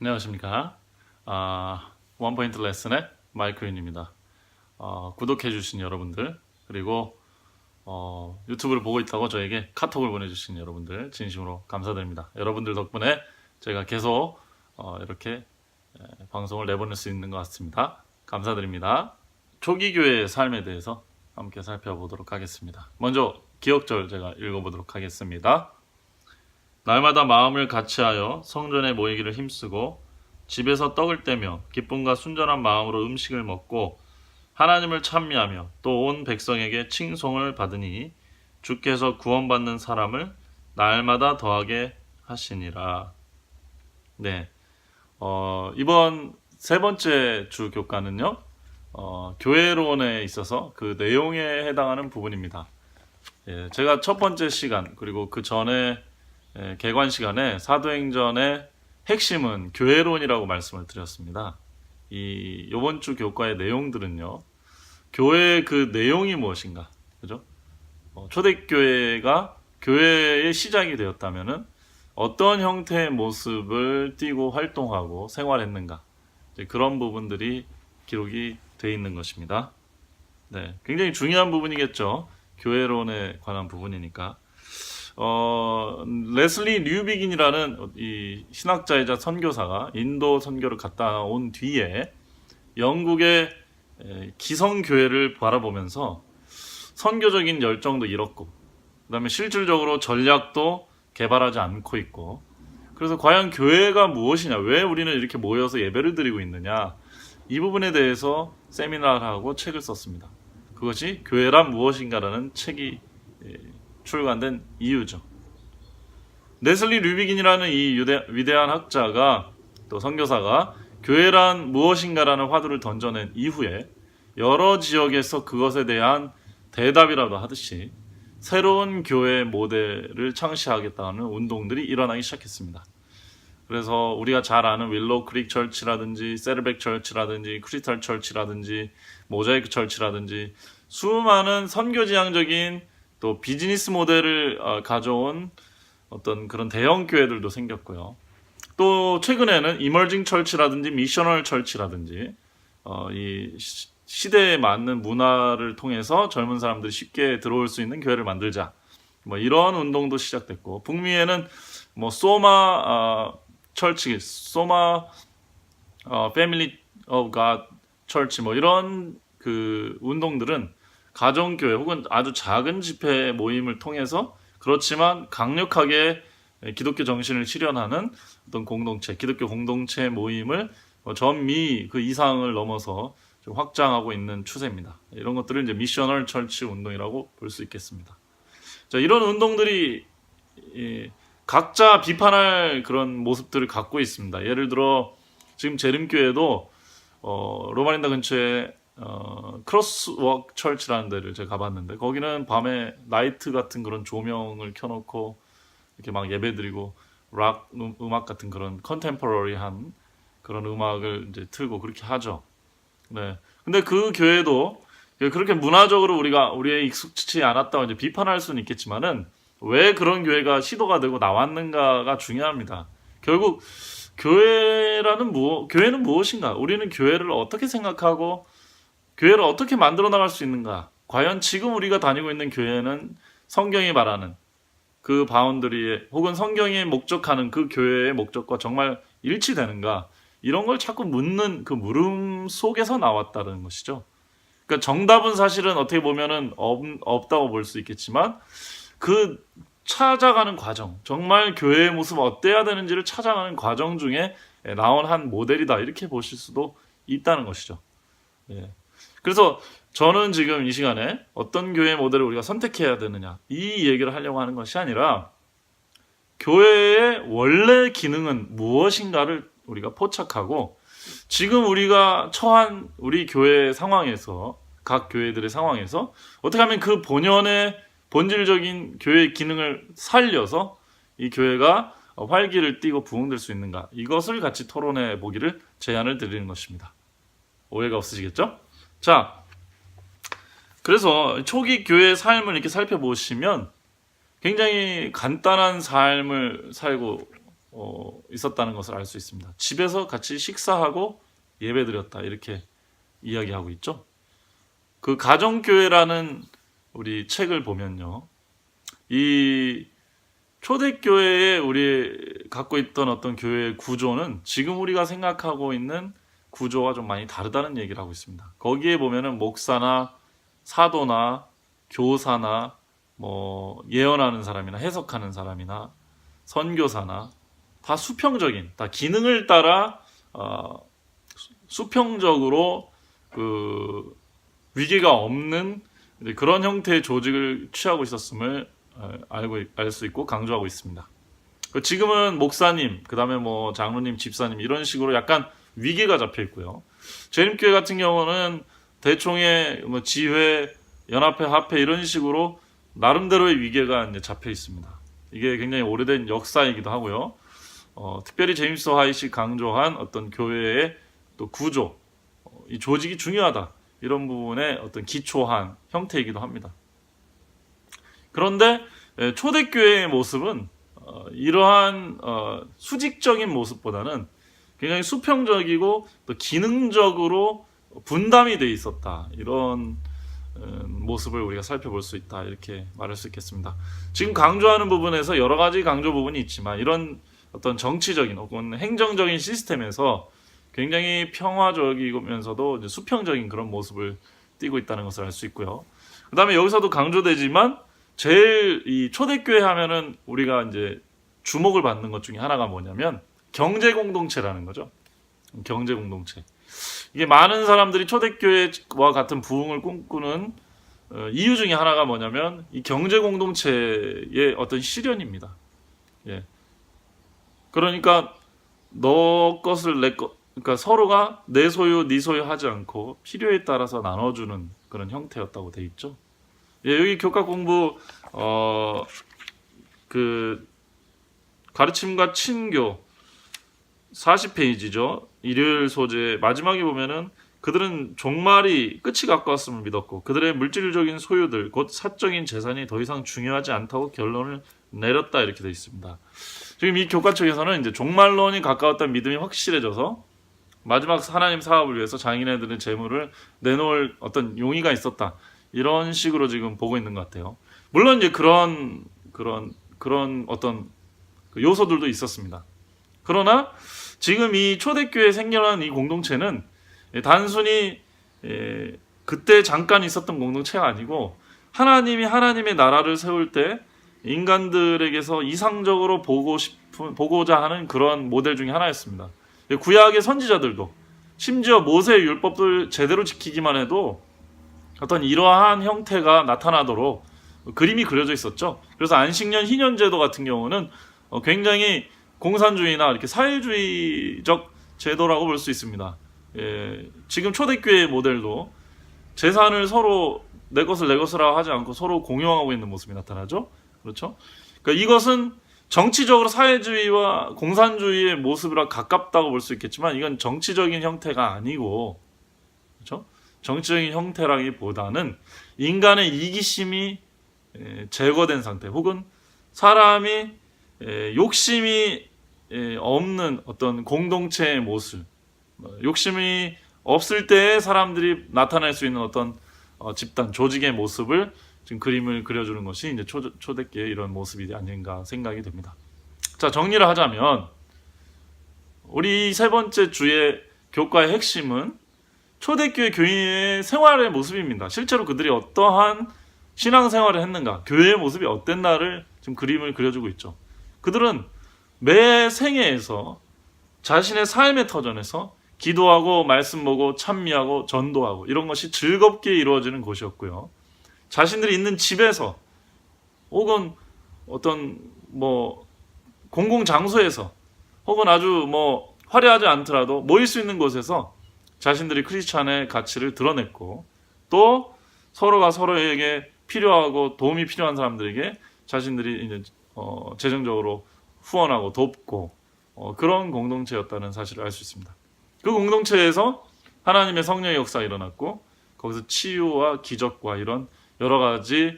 안녕하십니까. 원포인트 레슨의 마이클린입니다. 구독해주신 여러분들, 그리고 유튜브를 보고 있다고 저에게 카톡을 보내주신 여러분들 진심으로 감사드립니다. 여러분들 덕분에 제가 계속 이렇게 방송을 내보낼 수 있는 것 같습니다. 감사드립니다. 초기 교회의 삶에 대해서 함께 살펴보도록 하겠습니다. 먼저 기억절 제가 읽어보도록 하겠습니다. 날마다 마음을 같이하여 성전에 모이기를 힘쓰고 집에서 떡을 떼며 기쁨과 순전한 마음으로 음식을 먹고 하나님을 찬미하며 또 온 백성에게 칭송을 받으니 주께서 구원받는 사람을 날마다 더하게 하시니라. 네, 이번 세 번째 주 교과는요, 교회론에 있어서 그 내용에 해당하는 부분입니다. 예, 제가 첫 번째 시간 그리고 그 전에 개관 시간에 사도행전의 핵심은 교회론이라고 말씀을 드렸습니다. 이번 주 교과의 내용들은요, 교회의 그 내용이 무엇인가, 그죠? 초대교회가 교회의 시작이 되었다면은 어떤 형태의 모습을 띠고 활동하고 생활했는가, 그런 부분들이 기록이 되어 있는 것입니다. 네, 굉장히 중요한 부분이겠죠. 교회론에 관한 부분이니까. 레슬리 류비긴이라는 이 신학자이자 선교사가 인도 선교를 갔다 온 뒤에 영국의 기성교회를 바라보면서 선교적인 열정도 잃었고, 그 다음에 실질적으로 전략도 개발하지 않고 있고, 그래서 과연 교회가 무엇이냐, 왜 우리는 이렇게 모여서 예배를 드리고 있느냐, 이 부분에 대해서 세미나를 하고 책을 썼습니다. 그것이 교회란 무엇인가라는 책이 출간된 이유죠. 레슬리 류비긴이라는 이 위대한 학자가, 또 선교사가 교회란 무엇인가라는 화두를 던져낸 이후에 여러 지역에서 그것에 대한 대답이라도 하듯이 새로운 교회 모델을 창시하겠다는 운동들이 일어나기 시작했습니다. 그래서 우리가 잘 아는 윌로우 크릭 철치라든지 세르백 철치라든지 크리스탈 철치라든지 모자이크 철치라든지 수많은 선교지향적인 또 비즈니스 모델을 가져온 어떤 그런 대형 교회들도 생겼고요. 또 최근에는 이머징 철치라든지 미셔널 철치라든지 이 시대에 맞는 문화를 통해서 젊은 사람들이 쉽게 들어올 수 있는 교회를 만들자, 뭐 이런 운동도 시작됐고, 북미에는 뭐 소마 철치, 소마 패밀리 오브 갓 철치, 뭐 이런 그 운동들은 가정교회 혹은 아주 작은 집회 모임을 통해서, 그렇지만 강력하게 기독교 정신을 실현하는 어떤 공동체, 기독교 공동체 모임을 전미 그 이상을 넘어서 좀 확장하고 있는 추세입니다. 이런 것들을 이제 미셔널 철치 운동이라고 볼 수 있겠습니다. 자, 이런 운동들이 각자 비판할 그런 모습들을 갖고 있습니다. 예를 들어 지금 재림교회도 로마린다 근처에 크로스워크 철치라는 데를 제가 가봤는데, 거기는 밤에 나이트 같은 그런 조명을 켜놓고 이렇게 막 예배드리고 락 음악 같은 그런 컨템포러리한 그런 음악을 이제 틀고 그렇게 하죠. 네. 근데 그 교회도 그렇게 문화적으로 우리의 익숙치 않았다고 이제 비판할 수는 있겠지만은, 왜 그런 교회가 시도가 되고 나왔는가가 중요합니다. 결국 교회는 무엇인가? 우리는 교회를 어떻게 생각하고 교회를 어떻게 만들어 나갈 수 있는가? 과연 지금 우리가 다니고 있는 교회는 성경이 말하는 그 바운더리에, 혹은 성경이 목적하는 그 교회의 목적과 정말 일치되는가? 이런 걸 자꾸 묻는 그 물음 속에서 나왔다는 것이죠. 그러니까 정답은 사실은 어떻게 보면은 없다고 볼 수 있겠지만, 그 찾아가는 과정, 정말 교회의 모습 어때야 되는지를 찾아가는 과정 중에 나온 한 모델이다, 이렇게 보실 수도 있다는 것이죠. 예. 그래서 저는 지금 이 시간에 어떤 교회 모델을 우리가 선택해야 되느냐, 이 얘기를 하려고 하는 것이 아니라, 교회의 원래 기능은 무엇인가를 우리가 포착하고, 지금 우리가 처한 우리 교회 상황에서, 각 교회들의 상황에서 어떻게 하면 그 본연의 본질적인 교회의 기능을 살려서 이 교회가 활기를 띠고 부흥될 수 있는가, 이것을 같이 토론해 보기를 제안을 드리는 것입니다. 오해가 없으시겠죠? 자, 그래서 초기 교회의 삶을 이렇게 살펴보시면 굉장히 간단한 삶을 살고 있었다는 것을 알 수 있습니다. 집에서 같이 식사하고 예배드렸다 이렇게 이야기하고 있죠. 그 가정교회라는 우리 책을 보면요, 이 초대교회에 우리 갖고 있던 어떤 교회의 구조는 지금 우리가 생각하고 있는 구조와 좀 많이 다르다는 얘기를 하고 있습니다. 거기에 보면은 목사나 사도나 교사나 뭐 예언하는 사람이나 해석하는 사람이나 선교사나 다 수평적인, 다 기능을 따라 수평적으로 그 위계가 없는 그런 형태의 조직을 취하고 있었음을 알 수 있고 강조하고 있습니다. 지금은 목사님, 그 다음에 뭐 장로님, 집사님 이런 식으로 약간 위계가 잡혀 있고요. 재림교회 같은 경우는 대총회, 뭐 지회, 연합회, 합회 이런 식으로 나름대로의 위계가 이제 잡혀 있습니다. 이게 굉장히 오래된 역사이기도 하고요. 특별히 제임스 화이트가 강조한 어떤 교회의 또 구조, 이 조직이 중요하다. 이런 부분의 어떤 기초한 형태이기도 합니다. 그런데 초대교회의 모습은 이러한 수직적인 모습보다는 굉장히 수평적이고 또 기능적으로 분담이 돼 있었다. 이런 모습을 우리가 살펴볼 수 있다. 이렇게 말할 수 있겠습니다. 지금 강조하는 부분에서 여러 가지 강조 부분이 있지만 이런 어떤 정치적인 혹은 행정적인 시스템에서 굉장히 평화적이면서도 이제 수평적인 그런 모습을 띠고 있다는 것을 알 수 있고요. 그 다음에 여기서도 강조되지만 제일 이 초대교회 하면은 우리가 이제 주목을 받는 것 중에 하나가 뭐냐면 경제 공동체라는 거죠. 경제 공동체. 이게 많은 사람들이 초대교회와 같은 부흥을 꿈꾸는 이유 중에 하나가 뭐냐면 이 경제 공동체의 어떤 실현입니다. 예. 그러니까 너 것을 내 것, 그러니까 서로가 내 소유, 네 소유 하지 않고 필요에 따라서 나눠주는 그런 형태였다고 돼 있죠. 예, 여기 교과 공부 그 가르침과 친교 40페이지죠. 일요일 소재 마지막에 보면은 그들은 종말이 끝이 가까웠음을 믿었고 그들의 물질적인 소유들 곧 사적인 재산이 더 이상 중요하지 않다고 결론을 내렸다 이렇게 되어 있습니다. 지금 이 교과 측에서는 이제 종말론이 가까웠다는 믿음이 확실해져서 마지막 하나님 사업을 위해서 자기네들의 재물을 내놓을 어떤 용의가 있었다. 이런 식으로 지금 보고 있는 것 같아요. 물론 이제 그런 어떤 요소들도 있었습니다. 그러나 지금 이 초대교회에 생겨난 이 공동체는 단순히 그때 잠깐 있었던 공동체가 아니고 하나님이 하나님의 나라를 세울 때 인간들에게서 이상적으로 보고자 하는 그런 모델 중에 하나였습니다. 구약의 선지자들도 심지어 모세의 율법을 제대로 지키기만 해도 어떤 이러한 형태가 나타나도록 그림이 그려져 있었죠. 그래서 안식년 희년제도 같은 경우는 굉장히 공산주의나 이렇게 사회주의적 제도라고 볼 수 있습니다. 지금 초대교회의 모델도 재산을 서로 내 것을 하지 않고 서로 공용하고 있는 모습이 나타나죠. 그렇죠? 그러니까 이것은 정치적으로 사회주의와 공산주의의 모습이랑 가깝다고 볼 수 있겠지만 이건 정치적인 형태가 아니고, 그렇죠? 정치적인 형태라기보다는 인간의 이기심이 제거된 상태, 혹은 사람이 욕심이 없는 어떤 공동체의 모습, 욕심이 없을 때에 사람들이 나타낼 수 있는 어떤 집단, 조직의 모습을 지금 그림을 그려주는 것이 이제 초대교회의 이런 모습이 아닌가 생각이 됩니다. 자, 정리를 하자면 우리 세 번째 주의 교과의 핵심은 초대교회 교인의 생활의 모습입니다. 실제로 그들이 어떠한 신앙생활을 했는가, 교회의 모습이 어땠나를 지금 그림을 그려주고 있죠. 그들은 매 생애에서 자신의 삶의 터전에서 기도하고 말씀 보고 찬미하고 전도하고 이런 것이 즐겁게 이루어지는 곳이었고요. 자신들이 있는 집에서 혹은 어떤 뭐 공공 장소에서 혹은 아주 뭐 화려하지 않더라도 모일 수 있는 곳에서 자신들이 크리스찬의 가치를 드러냈고, 또 서로가 서로에게 필요하고 도움이 필요한 사람들에게 자신들이 이제 재정적으로 후원하고 돕고 그런 공동체였다는 사실을 알 수 있습니다. 그 공동체에서 하나님의 성령의 역사가 일어났고 거기서 치유와 기적과 이런 여러 가지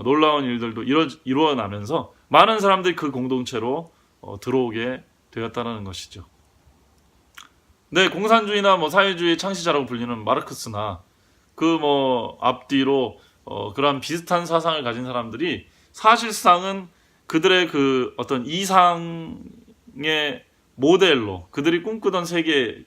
놀라운 일들도 이루어나면서 많은 사람들이 그 공동체로 들어오게 되었다는 것이죠. 네, 공산주의나 뭐 사회주의 창시자라고 불리는 마르크스나 그 뭐 앞뒤로 그러한 비슷한 사상을 가진 사람들이 사실상은 그들의 그 어떤 이상의 모델로, 그들이 꿈꾸던 세계의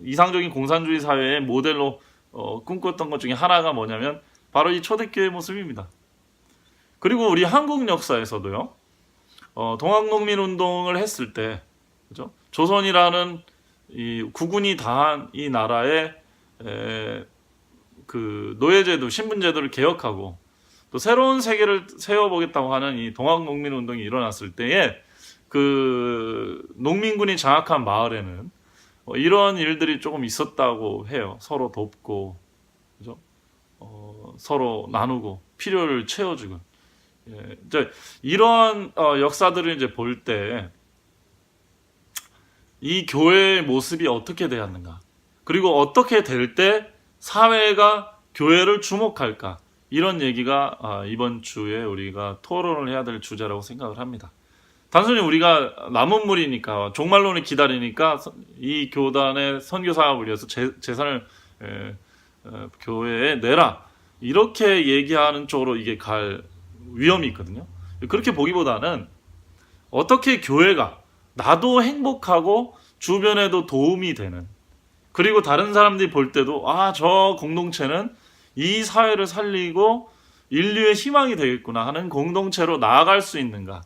이상적인 공산주의 사회의 모델로 꿈꿨던 것 중에 하나가 뭐냐면 바로 이 초대교회 모습입니다. 그리고 우리 한국 역사에서도요, 동학농민운동을 했을 때, 그죠? 조선이라는 이 국군이 다한 이 나라의 그 노예제도, 신분제도를 개혁하고 또 새로운 세계를 세워보겠다고 하는 이 동학농민운동이 일어났을 때에 그 농민군이 장악한 마을에는 이런 일들이 조금 있었다고 해요. 서로 돕고, 그죠? 서로 나누고 필요를 채워주고. 예, 이제 이러한 역사들을 이제 볼 때 이 교회의 모습이 어떻게 되었는가, 그리고 어떻게 될 때 사회가 교회를 주목할까, 이런 얘기가 이번 주에 우리가 토론을 해야 될 주제라고 생각을 합니다. 단순히 우리가 남은 물이니까 종말론을 기다리니까 이 교단의 선교 사업을 위해서 재산을 교회에 내라, 이렇게 얘기하는 쪽으로 이게 갈 위험이 있거든요. 그렇게 보기보다는 어떻게 교회가 나도 행복하고 주변에도 도움이 되는, 그리고 다른 사람들이 볼 때도 저 공동체는 이 사회를 살리고 인류의 희망이 되겠구나 하는 공동체로 나아갈 수 있는가,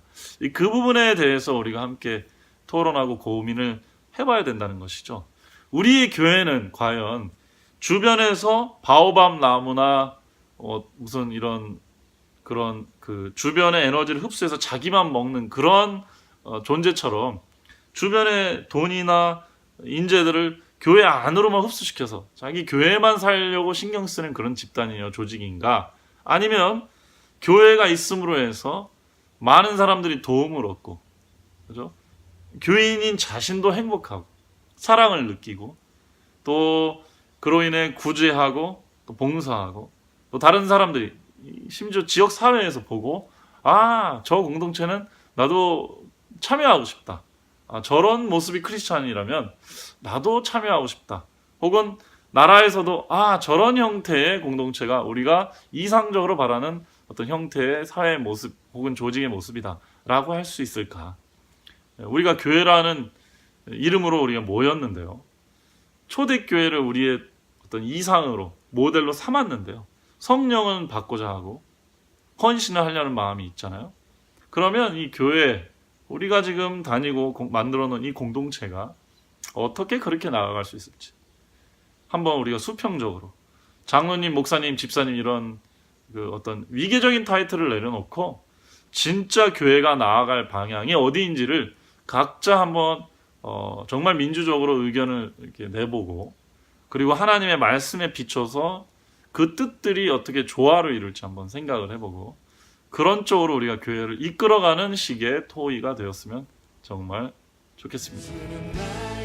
그 부분에 대해서 우리가 함께 토론하고 고민을 해봐야 된다는 것이죠. 우리의 교회는 과연 주변에서 바오밥 나무나 무슨 이런 그런 그 주변의 에너지를 흡수해서 자기만 먹는 그런 존재처럼 주변의 돈이나 인재들을 교회 안으로만 흡수시켜서 자기 교회만 살려고 신경 쓰는 그런 집단이요, 조직인가? 아니면 교회가 있음으로 해서 많은 사람들이 도움을 얻고, 그죠? 교인인 자신도 행복하고 사랑을 느끼고 또 그로 인해 구제하고 또 봉사하고 또 다른 사람들이 심지어 지역 사회에서 보고 저 공동체는 나도 참여하고 싶다. 저런 모습이 크리스찬이라면 나도 참여하고 싶다. 혹은 나라에서도 저런 형태의 공동체가 우리가 이상적으로 바라는 어떤 형태의 사회의 모습 혹은 조직의 모습이다 라고 할 수 있을까? 우리가 교회라는 이름으로 우리가 모였는데요, 초대교회를 우리의 어떤 이상으로 모델로 삼았는데요, 성령은 받고자 하고 헌신을 하려는 마음이 있잖아요. 그러면 이 교회, 우리가 지금 다니고 만들어 놓은 이 공동체가 어떻게 그렇게 나아갈 수 있을지 한번 우리가 수평적으로 장로님, 목사님, 집사님 이런 그 어떤 위계적인 타이틀을 내려놓고 진짜 교회가 나아갈 방향이 어디인지를 각자 한번 정말 민주적으로 의견을 이렇게 내보고, 그리고 하나님의 말씀에 비춰서 그 뜻들이 어떻게 조화를 이룰지 한번 생각을 해보고, 그런 쪽으로 우리가 교회를 이끌어가는 식의 토의가 되었으면 정말 좋겠습니다.